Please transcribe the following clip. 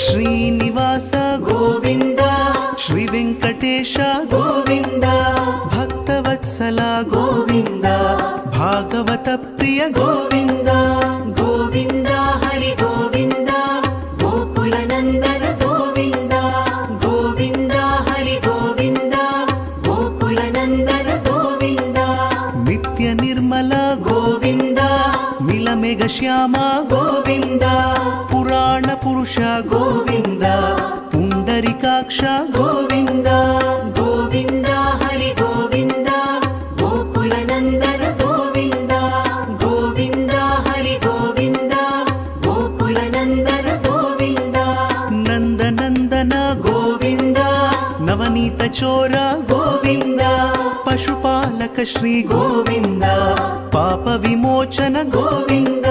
ಶ್ರೀನಿವಾಸ ಗೋವಿಂದ ಶ್ರೀ ವೆಂಕಟೇಶ ಗೋವಿಂದ ಭಕ್ತವತ್ಸಲ ಗೋವಿಂದ ಭಾಗವತ ಪ್ರಿಯ ಗೋವಿಂದ ಗೋವಿಂದ ಹರಿ ಗೋವಿಂದ ಗೋಕುಲ ನಂದನ ಗೋವಿಂದ ಗೋವಿಂದ ಹರಿ ಗೋವಿಂದ ಗೋಕುಲ ನಂದನ ಗೋವಿಂದ ನಿತ್ಯ ನಿರ್ಮಲ ಗೋವಿಂದ ನೀಲಮೇಘ ಶ್ಯಾಮ ಗೋವಿಂದ ಪುರಾಣ ಪುರುಷ ಗೋವಿಂದ ಪುಂಡರಿಕಾಕ್ಷ ಗೋವಿಂದ ಗೋವಿಂದ ಹರಿ ಗೋವಿಂದ ಗೋಕುಲ ನಂದನ ಗೋವಿಂದ ಗೋವಿಂದ ಹರಿ ಗೋವಿಂದ ಗೋಕುಲ ನಂದನ ಗೋವಿಂದ ನಂದನಂದನ ಗೋವಿಂದ ನವನೀತ ಚೋರ ಗೋವಿಂದ ಪಶುಪಾಲಕ ಶ್ರೀ ಗೋವಿಂದ ಪಾಪ ವಿಮೋಚನ ಗೋವಿಂದ